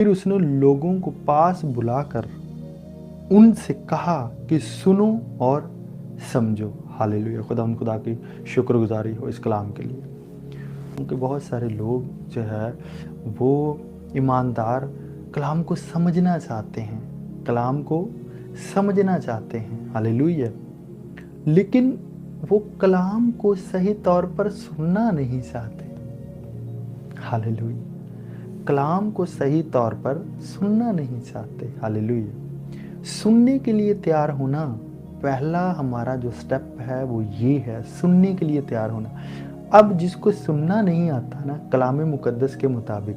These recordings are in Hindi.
फिर उसने लोगों को पास बुलाकर उनसे कहा कि सुनो और समझो। हालेलुया, खुदा की शुक्रगुजारी हो इस कलाम के लिए। क्योंकि बहुत सारे लोग जो है वो ईमानदार कलाम को समझना चाहते हैं, कलाम को समझना चाहते हैं। हालेलुया, लेकिन वो कलाम को सही तौर पर सुनना नहीं चाहते। हालेलुया, कलाम को सही तौर पर सुनना नहीं चाहते। हालेलुया, सुनने के लिए तैयार होना, पहला हमारा जो स्टेप है वो ये है, सुनने के लिए तैयार होना। अब जिसको सुनना नहीं आता ना कलाम मुकद्दस के मुताबिक,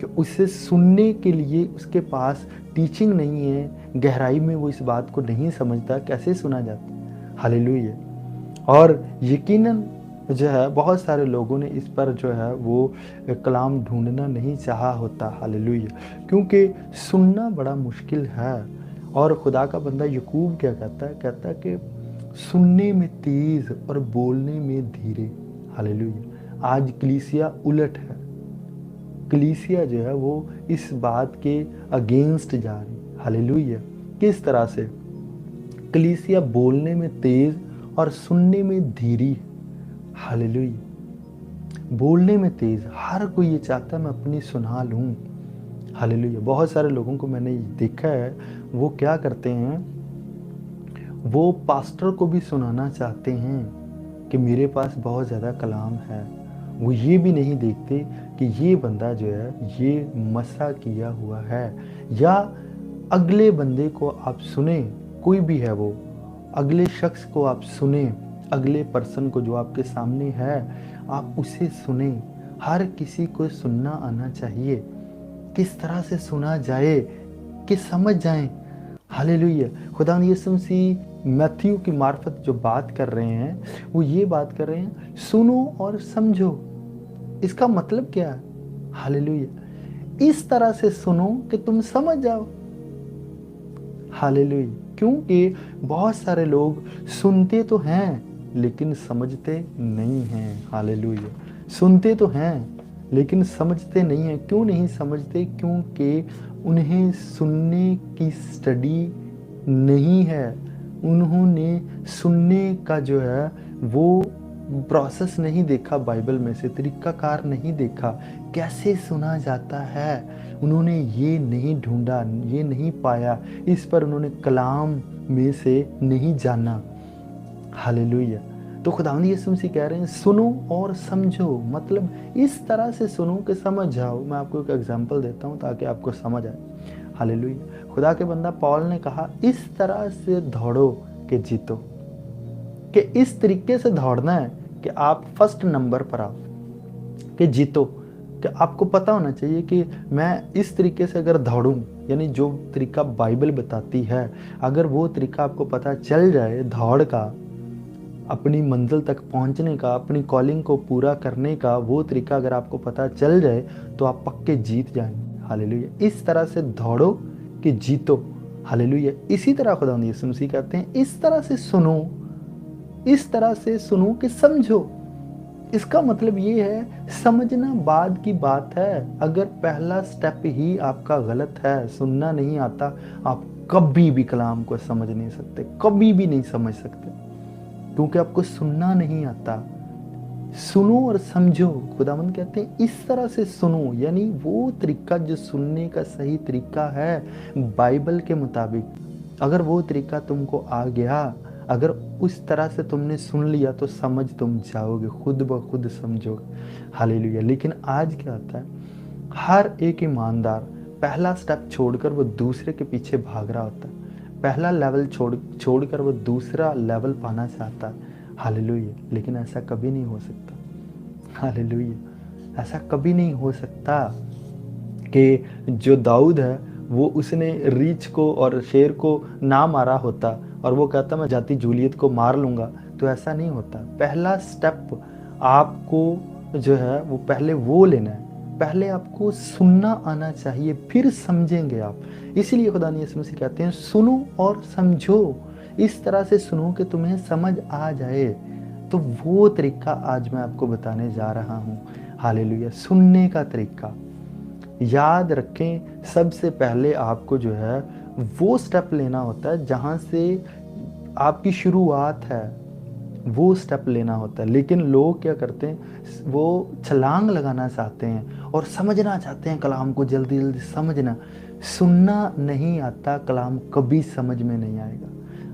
कि उसे सुनने के लिए उसके पास टीचिंग नहीं है, गहराई में वो इस बात को नहीं समझता, कैसे सुना जाता। हालेलुया, और यकीनन जो है बहुत सारे लोगों ने इस पर जो है वो कलाम ढूंढना नहीं चाहा होता। हालेलुया, क्योंकि सुनना बड़ा मुश्किल है। और खुदा का बंदा यकूब क्या कहता है, कहता है कि सुनने में तेज और बोलने में धीरे। हालेलुया, आज कलीसिया उलट है, कलीसिया जो है वो इस बात के अगेंस्ट जा रही। हालेलुया, किस तरह से कलीसिया बोलने में तेज और सुनने में धीरी। हालेलुया, बोलने में तेज, हर कोई ये चाहता है मैं अपनी सुना लूं। हालेलुया, बहुत सारे लोगों को मैंने देखा है, वो क्या करते हैं, वो पास्टर को भी सुनाना चाहते हैं कि मेरे पास बहुत ज़्यादा कलाम है। वो ये भी नहीं देखते कि ये बंदा जो है ये मसा किया हुआ है, या अगले बंदे को आप सुने, कोई भी है वो, अगले शख्स को आप सुने, अगले पर्सन को जो आपके सामने है आप उसे सुने। हर किसी को सुनना आना चाहिए, किस तरह से सुना जाए कि समझ जाएं। हालेलुया, खुदा यीशु मसीह मैथ्यू की मार्फत जो बात कर रहे हैं वो ये बात कर रहे हैं, सुनो और समझो। इसका मतलब क्या है? हालेलुया, इस तरह से सुनो कि तुम समझ जाओ। हालेलुया, क्योंकि बहुत सारे लोग सुनते तो हैं लेकिन समझते नहीं हैं। हालेलुया, सुनते तो हैं लेकिन समझते नहीं हैं। क्यों नहीं समझते? क्योंकि उन्हें सुनने की स्टडी नहीं है, उन्होंने सुनने का जो है वो प्रोसेस नहीं देखा, बाइबल में से तरीकाकार नहीं देखा, कैसे सुना जाता है उन्होंने ये नहीं ढूंढा, ये नहीं पाया, इस पर उन्होंने कलाम में से नहीं जाना। हालेलुया, तो खुदावंद यीशु मसीह कह रहे हैं सुनो और समझो, मतलब इस तरह से सुनो कि समझ जाओ। मैं आपको एक एग्जांपल देता हूँ ताकि आपको समझ आए। हालेलुया, खुदा के बंदा पौल ने कहा इस तरह से दौड़ो कि जीतो, कि इस तरीके से दौड़ना है कि आप फर्स्ट नंबर पर आओ, कि जीतो। कि आपको पता होना चाहिए कि मैं इस तरीके से अगर दौड़ूं, यानी जो तरीका बाइबल बताती है, अगर वो तरीका आपको पता चल जाए दौड़ का, अपनी मंजिल तक पहुंचने का, अपनी कॉलिंग को पूरा करने का, वो तरीका अगर आपको पता चल जाए तो आप पक्के जीत जाएंगे। हालेलुया, इस तरह से दौड़ो कि जीतो। हालेलुया, इसी तरह खुदावंद यीशु मसीह कहते हैं इस तरह से सुनो, इस तरह से सुनो कि समझो। इसका मतलब ये है समझना बाद की बात है। अगर पहला स्टेप ही आपका गलत है, सुनना नहीं आता, आप कभी भी कलाम को समझ नहीं सकते, कभी भी नहीं समझ सकते, क्योंकि आपको सुनना नहीं आता। सुनो और समझो, खुदावंद कहते हैं इस तरह से सुनो, यानी वो तरीका जो सुनने का सही तरीका है बाइबल के मुताबिक। अगर वो तरीका तुमको आ गया, अगर उस तरह से तुमने सुन लिया तो समझ तुम जाओगे, खुद ब खुद समझोगे। हालेलुया, लेकिन आज क्या होता है, हर एक ईमानदार पहला स्टेप छोड़कर वो दूसरे के पीछे भाग रहा होता है, पहला लेवल छोड़कर वो दूसरा लेवल पाना चाहता है। हालेलुया, लेकिन ऐसा कभी नहीं हो सकता। हालेलुया, ऐसा कभी नहीं हो सकता कि जो दाऊद है वो उसने रीछ को और शेर को ना मारा होता और वो कहता मैं जाती जूलियत को मार लूँगा, तो ऐसा नहीं होता। पहला स्टेप आपको जो है वो पहले वो लेना है, पहले आपको सुनना आना चाहिए, फिर समझेंगे आप। इसीलिए खुदा यीशु मसीह कहते हैं सुनो और समझो, इस तरह से सुनो कि तुम्हें समझ आ जाए। तो वो तरीका आज मैं आपको बताने जा रहा हूँ। हालेलुया, सुनने का तरीका, याद रखें, सबसे पहले आपको जो है वो स्टेप लेना होता है जहाँ से आपकी शुरुआत है, वो स्टेप लेना होता है। लेकिन लोग क्या करते हैं, वो छलांग लगाना चाहते हैं और समझना चाहते हैं कलाम को, जल्दी जल्दी समझना। सुनना नहीं आता कलाम कभी समझ में नहीं आएगा।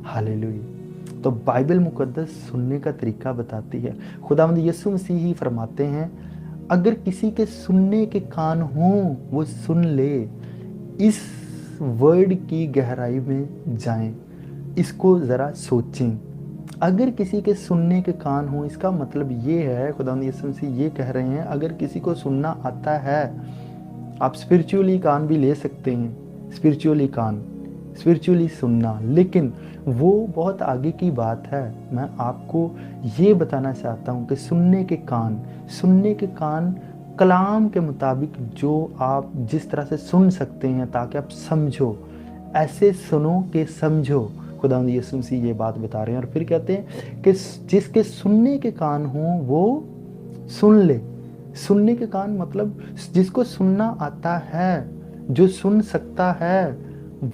हालेलुया। तो बाइबल मुकद्दस सुनने का तरीका बताती है। खुदावंद यीशु मसीह ही फरमाते हैं, अगर किसी के सुनने के कान हों वो सुन ले। इस वर्ड की गहराई में जाएं, इसको ज़रा सोचें। अगर किसी के सुनने के कान हो, इसका मतलब ये है, खुदावंद यीशु मसीह ये कह रहे हैं, अगर किसी को सुनना आता है, आप स्पिरिचुअली कान भी ले सकते हैं, स्पिरिचुअली कान, स्पिरिचुअली सुनना, लेकिन वो बहुत आगे की बात है। मैं आपको ये बताना चाहता हूँ कि सुनने के कान कलाम के मुताबिक जो आप जिस तरह से सुन सकते हैं ताकि आप समझो, ऐसे सुनो कि समझो। खुदावंद यीशु मसीह ये बात बता रहे हैं और फिर कहते हैं कि जिसके सुनने के कान हों वो सुन ले। सुनने के कान मतलब जिसको सुनना आता है, जो सुन सकता है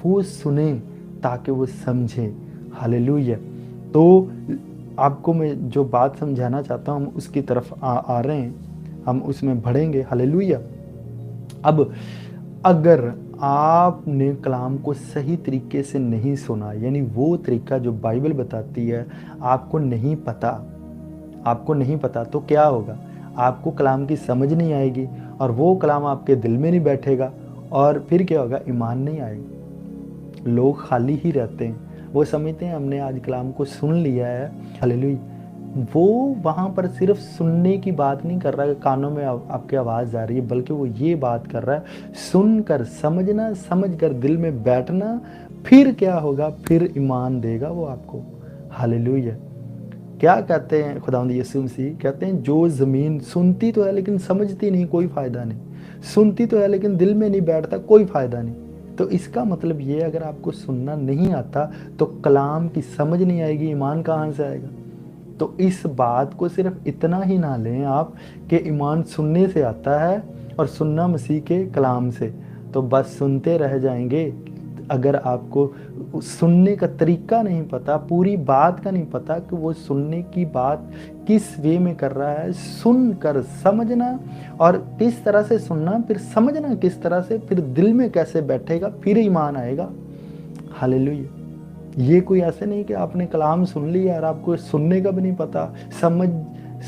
वो सुने ताकि वो समझे। हालेलुया। तो आपको मैं जो बात समझाना चाहता हूँ हम उसकी तरफ आ रहे हैं, हम उसमें बढ़ेंगे। हालेलुया। अब अगर आपने कलाम को सही तरीके से नहीं सुना, यानी वो तरीका जो बाइबल बताती है आपको नहीं पता, तो क्या होगा? आपको कलाम की समझ नहीं आएगी और वो कलाम आपके दिल में नहीं बैठेगा और फिर क्या होगा? ईमान नहीं आएगा। लोग खाली ही रहते हैं, वो समझते हैं हमने आज कलाम को सुन लिया है। हालेलुया। वो वहाँ पर सिर्फ सुनने की बात नहीं कर रहा है, कानों में आपकी आवाज़ आ रही है, बल्कि वो ये बात कर रहा है सुनकर समझना, समझकर दिल में बैठना, फिर क्या होगा? फिर ईमान देगा वो आपको। हालेलुया। क्या कहते हैं खुदावंद यीशु मसीह? कहते हैं जो ज़मीन सुनती तो है लेकिन समझती नहीं, कोई फ़ायदा नहीं। सुनती तो है लेकिन दिल में नहीं बैठता, कोई फ़ायदा नहीं। तो इसका मतलब ये, अगर आपको सुनना नहीं आता तो कलाम की समझ नहीं आएगी, ईमान कहाँ से आएगा? तो इस बात को सिर्फ इतना ही ना लें आप कि ईमान सुनने से आता है और सुनना मसीह के कलाम से, तो बस सुनते रह जाएंगे। अगर आपको सुनने का तरीका नहीं पता, पूरी बात का नहीं पता कि वो सुनने की बात किस वे में कर रहा है, सुनकर समझना और किस तरह से सुनना, फिर समझना किस तरह से, फिर दिल में कैसे बैठेगा, फिर ईमान आएगा। हालेलुया। ये कोई ऐसे नहीं कि आपने कलाम सुन लिया और आपको सुनने का भी नहीं पता,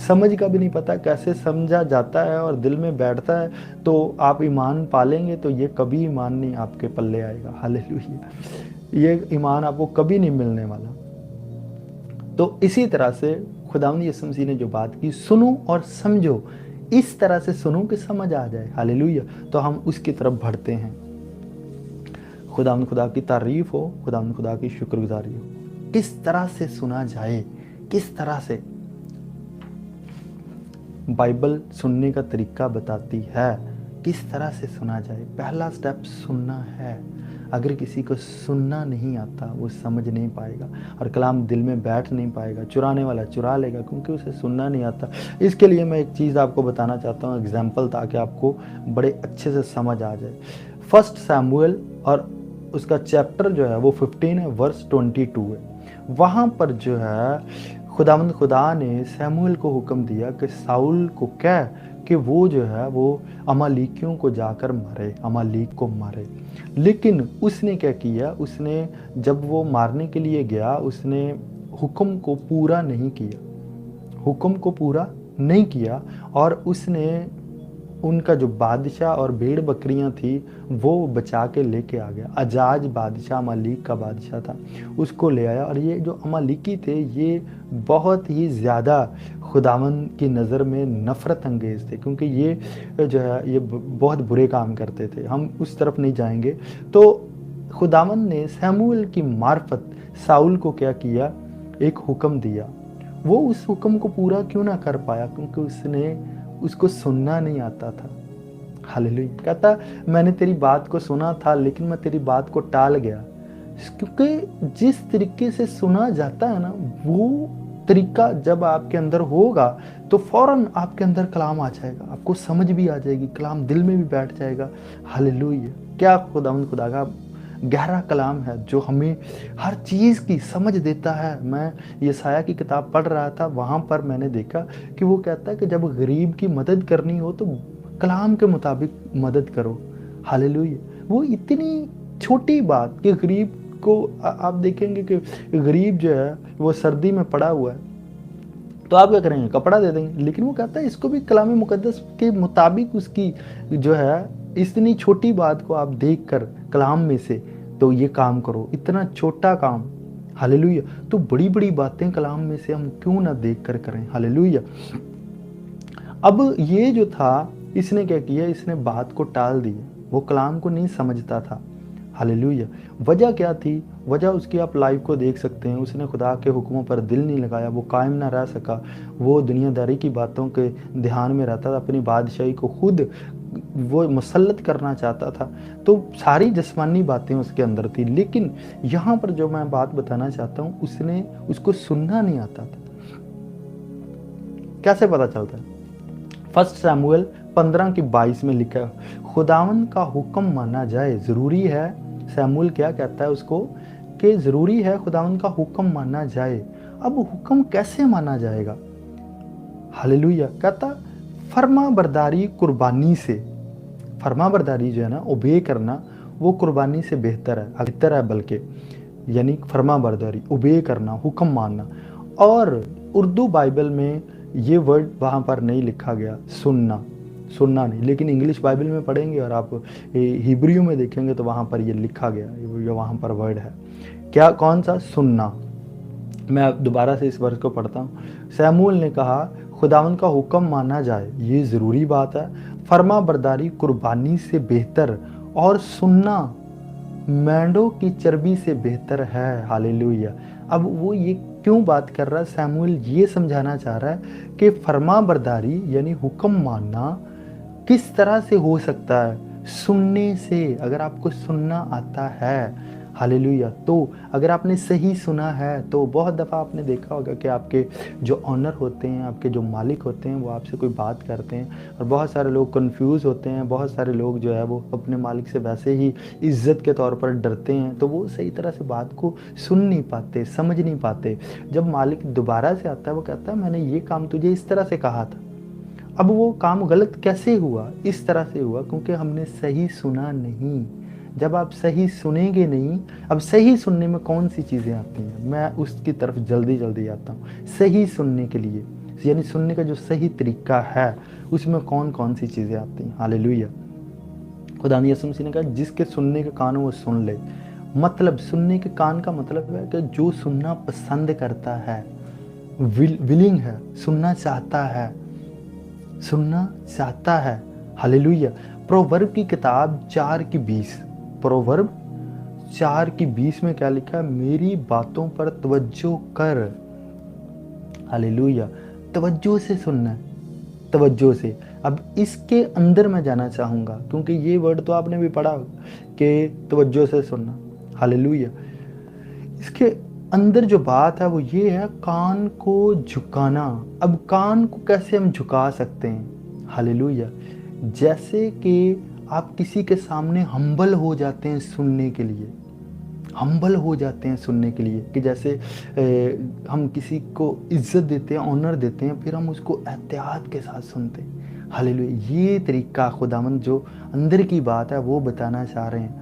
समझ का भी नहीं पता कैसे समझा जाता है और दिल में बैठता है, तो आप ईमान पालेंगे, तो ये कभी ईमान नहीं आपके पल्ले आएगा। हालेलुया। ये ईमान आपको कभी नहीं मिलने वाला। तो इसी तरह से खुदावंद यीशु मसीह ने जो बात की, सुनो और समझो, इस तरह से सुनो कि समझ आ जाए। हालेलुया। तो हम उसकी तरफ बढ़ते हैं। खुदावंद खुदा की तारीफ हो, खुदावंद खुदा की शुक्रगुजारी हो। किस तरह से सुना जाए, किस तरह से? बाइबल सुनने का तरीका बताती है किस तरह से सुना जाए। पहला स्टेप सुनना है। अगर किसी को सुनना नहीं आता वो समझ नहीं पाएगा और कलाम दिल में बैठ नहीं पाएगा। चुराने वाला चुरा लेगा क्योंकि उसे सुनना नहीं आता। इसके लिए मैं एक चीज़ आपको बताना चाहता हूँ, एग्जाम्पल, ताकि आपको बड़े अच्छे से समझ आ जाए। 1 शमूएल और उसका चैप्टर जो है वो 15 है, वर्स 22 है। वहाँ पर जो है खुदावंद खुदा ने शमूएल को हुक्म दिया कि साउल को कह कि वो जो है वो अमालेकियों को जाकर मारे, अमालेक को मारे। लेकिन उसने क्या किया? उसने जब वो मारने के लिए गया, उसने हुक्म को पूरा नहीं किया और उसने उनका जो बादशाह और भेड़ बकरियां थी वो बचा के लेके आ गया। अजाज बादशाह, अमालेक का बादशाह था, उसको ले आया। और ये जो अमालेकी थे ये बहुत ही ज़्यादा खुदावंद की नज़र में नफ़रत अंगेज़ थे, क्योंकि ये जो है ये बहुत बुरे काम करते थे। हम उस तरफ नहीं जाएंगे। तो खुदावंद ने शमूएल की मार्फत साउल को क्या किया? एक हुक्म दिया। वो उस हुक्म को पूरा क्यों ना कर पाया? क्योंकि उसको सुनना नहीं आता था। हालेलुया। कहता मैंने तेरी बात को सुना था लेकिन मैं तेरी बात को टाल गया। क्योंकि जिस तरीके से सुना जाता है ना, वो तरीका जब आपके अंदर होगा तो फौरन आपके अंदर कलाम आ जाएगा, आपको समझ भी आ जाएगी, कलाम दिल में भी बैठ जाएगा। हालेलुया। क्या खुदा का गहरा कलाम है जो हमें हर चीज़ की समझ देता है। मैं यशायाह की किताब पढ़ रहा था, वहाँ पर मैंने देखा कि वो कहता है कि जब गरीब की मदद करनी हो तो कलाम के मुताबिक मदद करो। हालेलुया। वो इतनी छोटी बात कि गरीब को आप देखेंगे कि गरीब जो है वो सर्दी में पड़ा हुआ है, तो आप क्या करेंगे, कपड़ा दे देंगे। लेकिन वो कहता है इसको भी कलाम मुकद्दस के मुताबिक उसकी जो है, इतनी छोटी बात को आप देख कर कलाम में से तो ये काम करो, इतना छोटा काम। हालेलुया। तो बड़ी बड़ी बातें कलाम में से हम क्यों ना देख कर करें। हालेलुया। अब ये जो था, इसने क्या किया, इसने बात को टाल दी, वो कलाम को नहीं समझता था। हालेलुया। वजह क्या थी? वजह उसकी आप लाइफ को देख सकते हैं। उसने खुदा के हुक्मों पर दिल नहीं लगाया, वो कायम ना रह सका, वो दुनियादारी की बातों के ध्यान में रहता था, अपनी बादशाही को खुद वो मुसल्लत करना चाहता था। तो सारी जिस्मानी बातें उसके अंदर थी। लेकिन यहाँ पर जो मैं बात बताना चाहता हूँ, उसको सुनना नहीं आता था। कैसे पता चलता है? 1 शमूएल 15:22 में लिखा है, खुदावन का हुक्म माना जाए। जरूरी है, शमूएल क्या कहता है उसको, कि जरूरी है खुदावन का हुक्म माना जाए। अब हुक्म कैसे माना जाएगा? हालेलुया। कहता फर्मा बरदारी कुर्बानी से, फर्मा बरदारी जो है ना, ओबे करना, वो कुर्बानी से बेहतर है बल्कि, यानी फर्मा बरदारी, ओबे करना, हुक्म मानना। और उर्दू बाइबल में ये वर्ड वहाँ पर नहीं लिखा गया, सुनना नहीं। लेकिन इंग्लिश बाइबल में पढ़ेंगे और आप हिब्रू में देखेंगे तो वहाँ पर ये लिखा गया, ये वहाँ पर वर्ड है। क्या, कौन सा? सुनना। मैं दोबारा से इस वर्ड को पढ़ता हूँ। शमूएल ने कहा खुदावन का हुक्म माना जाए, ये ज़रूरी बात है। फर्मा बरदारी कुर्बानी से बेहतर, और सुनना मेंढों की चर्बी से बेहतर है। हालेलुया। अब वो ये क्यों बात कर रहा है? शमूएल ये समझाना चाह रहा है कि फर्मा बरदारी यानी हुक्म मानना किस तरह से हो सकता है? सुनने से। अगर आपको सुनना आता है, हालेलुया, तो अगर आपने सही सुना है, तो बहुत दफ़ा आपने देखा होगा कि आपके जो ऑनर होते हैं, आपके जो मालिक होते हैं, वो आपसे कोई बात करते हैं और बहुत सारे लोग कंफ्यूज होते हैं। बहुत सारे लोग जो है वो अपने मालिक से वैसे ही इज्जत के तौर पर डरते हैं, तो वो सही तरह से बात को सुन नहीं पाते, समझ नहीं पाते। जब मालिक दोबारा से आता है, वो कहता है मैंने ये काम तुझे इस तरह से कहा था। अब वो काम गलत कैसे हुआ? इस तरह से हुआ क्योंकि हमने सही सुना नहीं। जब आप सही सुनेंगे नहीं, अब सही सुनने में कौन सी चीज़ें आती हैं, मैं उसकी तरफ जल्दी आता हूँ। सही सुनने के लिए, यानी सुनने का जो सही तरीका है, उसमें कौन कौन सी चीज़ें आती हैं। हालेलुया। खुदा यीशु मसीह ने कहा जिसके सुनने के कान हो वो सुन ले। मतलब सुनने के कान का मतलब है कि जो सुनना पसंद करता है, विलिंग है, सुनना चाहता है। हालेलुया। प्रोवर्ब की किताब 4:20, प्रोवर्ब 4:20 में क्या लिखा है? मेरी बातों पर तवज्जो कर। हालेलुया। तवज्जो से सुनना है, तवज्जो से। अब इसके अंदर मैं जाना चाहूँगा, क्योंकि ये वर्ड तो आपने भी पढ़ा कि तवज्जो से सुनना। हालेलुया। इसके अंदर जो बात है वो ये है, कान को झुकाना। अब कान को कैसे हम झुका सकते हैं? हालेलुया। जैसे कि आप किसी के सामने हम्बल हो जाते हैं सुनने के लिए, कि जैसे हम किसी को इज्जत देते हैं, ऑनर देते हैं, फिर हम उसको एहतियात के साथ सुनते हैं। हालेलुया। ये तरीका खुदावंद जो अंदर की बात है वो बताना चाह रहे हैं,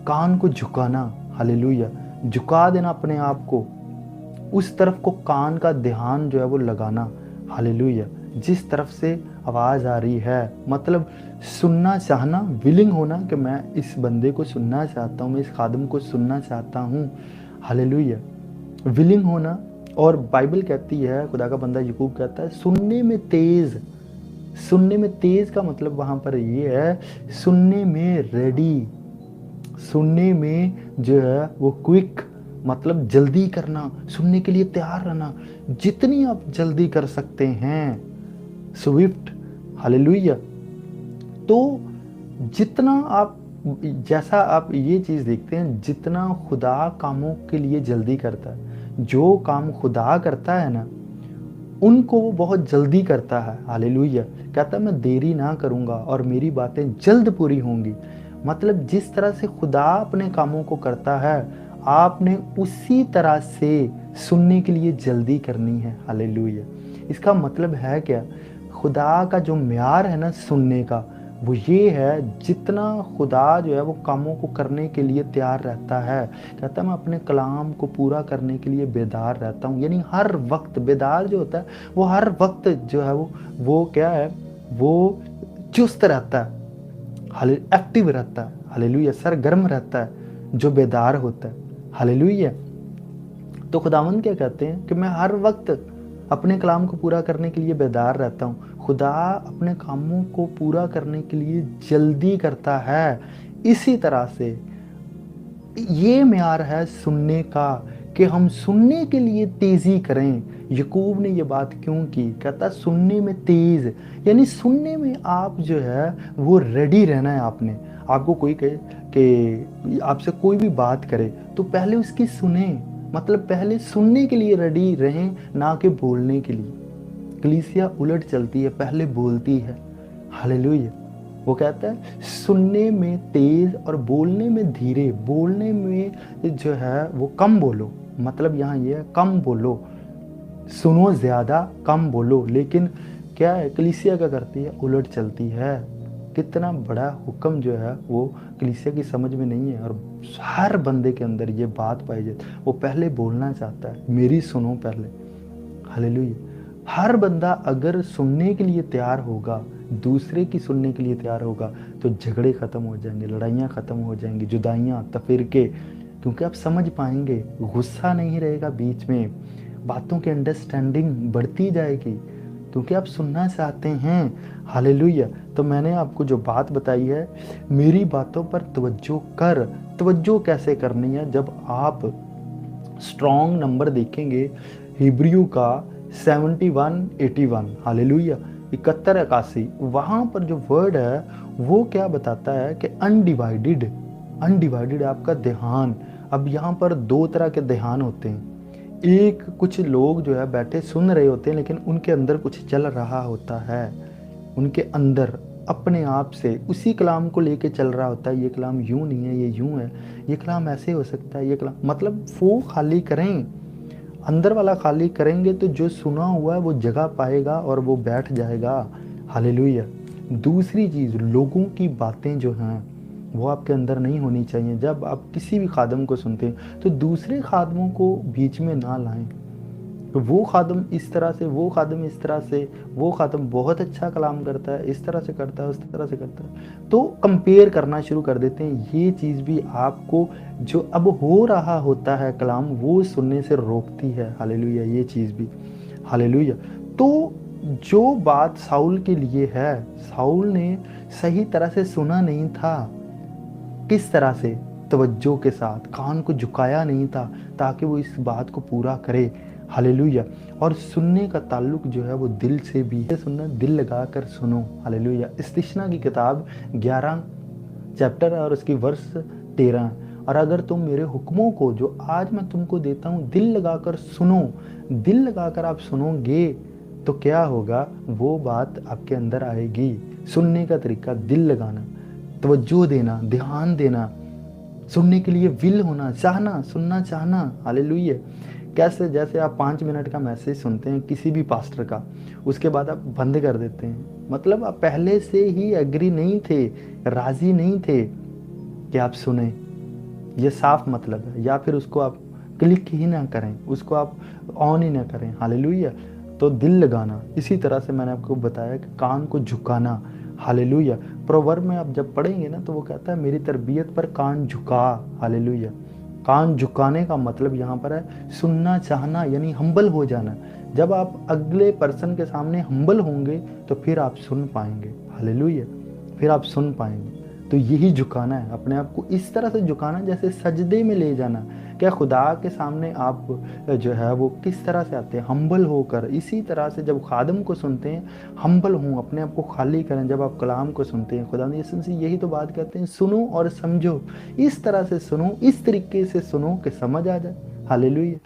कान को झुकाना। हालेलुया। झुका देना अपने आप को उस तरफ को, कान का ध्यान जो है वो लगाना। हालेलुया। जिस तरफ से आवाज़ आ रही है, मतलब सुनना चाहना, विलिंग होना कि मैं इस बंदे को सुनना चाहता हूँ, मैं इस खादम को सुनना चाहता हूँ। हालेलुया। विलिंग होना। और बाइबल कहती है, खुदा का बंदा याकूब कहता है सुनने में तेज का मतलब वहाँ पर ये है, सुनने में रेडी, सुनने में जो है वो क्विक, मतलब जल्दी करना, सुनने के लिए तैयार रहना। जितनी आप जल्दी कर सकते हैं, स्विफ्ट। हालेलुया। तो जितना आप, जैसा आप ये चीज़ देखते हैं, जितना खुदा कामों के लिए जल्दी करता है, जो काम खुदा करता है ना, उनको वो बहुत जल्दी करता है। हालेलुया। कहता है मैं देरी ना करूँगा और मेरी बातें जल्द पूरी होंगी। मतलब जिस तरह से खुदा अपने कामों को करता है, आपने उसी तरह से सुनने के लिए जल्दी करनी है। हालेलुया। इसका मतलब है क्या? खुदा का जो म्यार है ना सुनने का, वो ये है, जितना खुदा जो है वो कामों को करने के लिए तैयार रहता है। कहता है मैं अपने कलाम को पूरा करने के लिए बेदार रहता हूँ। यानी हर वक्त बेदार जो होता है, वो हर वक्त जो है वो क्या है, वो चुस्त रहता है, हाले एक्टिव रहता है। हालेलुया। सरगर्म रहता है जो बेदार होता है। हालेलुया। तो खुदावंद क्या कहते हैं कि मैं हर वक्त अपने कलाम को पूरा करने के लिए बेदार रहता हूँ। खुदा अपने कामों को पूरा करने के लिए जल्दी करता है। इसी तरह से ये म्यार है सुनने का, कि हम सुनने के लिए तेजी करें। यकूब ने ये बात क्यों की? कहता सुनने में तेज, यानी सुनने में आप जो है वो रेडी रहना है। आपको कोई कहे कि आपसे कोई भी बात करे तो पहले उसकी सुने, मतलब पहले सुनने के लिए रेडी रहें, ना कि बोलने के लिए। कलीसिया उलट चलती है, पहले बोलती है। हालेलुया। वो कहता है सुनने में तेज और बोलने में धीरे। बोलने में जो है वो कम बोलो, मतलब यहाँ ये है कम बोलो, सुनो ज्यादा, कम बोलो। लेकिन क्या है, कलीसिया क्या करती है? उलट चलती है। कितना बड़ा हुक्म जो है वो कलीसिया की समझ में नहीं है। और हर बंदे के अंदर ये बात पाई जाती, वो पहले बोलना चाहता है, मेरी सुनो पहले। हालेलुया। हर बंदा अगर सुनने के लिए तैयार होगा, दूसरे की सुनने के लिए तैयार होगा, तो झगड़े खत्म हो जाएंगे, लड़ाइयाँ खत्म हो जाएंगी, जुदाइयाँ, तफरीके। क्योंकि आप समझ पाएंगे, गुस्सा नहीं रहेगा बीच में, बातों की अंडरस्टैंडिंग बढ़ती जाएगी, क्योंकि आप सुनना चाहते हैं। हालेलुया। तो मैंने आपको जो बात बताई है, मेरी बातों पर तवज्जो कर। तवज्जो कैसे करनी है? जब आप स्ट्रॉन्ग नंबर देखेंगे हिब्रियो का 7181, हालेलुया, 7181, वहाँ पर जो वर्ड है वो क्या बताता है कि अनडिवाइडेड। अनडिवाइडेड आपका ध्यान। अब यहाँ पर दो तरह के ध्यान होते हैं। एक, कुछ लोग जो है बैठे सुन रहे होते हैं, लेकिन उनके अंदर कुछ चल रहा होता है, उनके अंदर अपने आप से उसी कलाम को लेके चल रहा होता है। ये कलाम यूं नहीं है, ये यूं है, ये कलाम ऐसे हो सकता है, ये कलाम, मतलब वो खाली करें, अंदर वाला खाली करेंगे तो जो सुना हुआ है वो जगह पाएगा और वो बैठ जाएगा। हालेलुया। दूसरी चीज़, लोगों की बातें जो हैं वो आपके अंदर नहीं होनी चाहिए। जब आप किसी भी खादम को सुनते हैं तो दूसरे खादमों को बीच में ना लाएं। तो वो खादम इस तरह से, वो खादम इस तरह से, वो खादम बहुत अच्छा कलाम करता है, इस तरह से करता है, उस तरह से करता है, तो कंपेयर करना शुरू कर देते हैं। ये चीज़ भी आपको जो अब हो रहा होता है कलाम, वो सुनने से रोकती है। हालेलुया। ये चीज़ भी, हालेलुया। तो जो बात साउल के लिए है, साउल ने सही तरह से सुना नहीं था। किस तरह से? तवज्जो के साथ, कान को झुकाया नहीं था ताकि वो इस बात को पूरा करे। हालेलुया। और सुनने का ताल्लुक जो है वो दिल से भी है। सुनना, दिल लगा कर सुनो। हालेलुया। इस्तिशना की किताब 11 चैप्टर और उसकी वर्ष 13। और अगर तुम मेरे हुक्मों को जो आज मैं तुमको देता हूँ दिल लगाकर सुनो, दिल लगाकर आप सुनोगे तो क्या होगा? वो बात आपके अंदर आएगी। सुनने का तरीका, दिल लगाना, तवज्जो देना, ध्यान देना, सुनने के लिए विल होना, चाहना, सुनना चाहना। हालेलुया। कैसे? जैसे आप 5 मिनट का मैसेज सुनते हैं किसी भी पास्टर का, उसके बाद आप बंद कर देते हैं, मतलब आप पहले से ही एग्री नहीं थे, राजी नहीं थे कि आप सुने। ये साफ मतलब है। या फिर उसको आप क्लिक ही ना करें, उसको आप ऑन ही ना करें। हालेलुया। तो दिल लगाना, इसी तरह से मैंने आपको बताया कि कान को झुकाना। हालेलुया। प्रोवर्ब में आप जब पढ़ेंगे ना तो वो कहता है मेरी तरबियत पर कान झुका। हालेलुया। कान झुकाने का मतलब यहाँ पर है सुनना चाहना, यानी हम्बल हो जाना। जब आप अगले पर्सन के सामने हम्बल होंगे तो फिर आप सुन पाएंगे। हालेलुया। फिर आप सुन पाएंगे। तो यही झुकाना है, अपने आप को इस तरह से झुकाना जैसे सजदे में ले जाना। क्या खुदा के सामने आप जो है वो किस तरह से आते हैं? हम्बल होकर। इसी तरह से जब खादम को सुनते हैं, हम्बल हूँ, अपने आप को खाली करें। जब आप कलाम को सुनते हैं, खुदा ने यही तो बात कहते हैं, सुनो और समझो। इस तरह से सुनो, इस तरीके से सुनो कि समझ आ जाए। हालेलुया।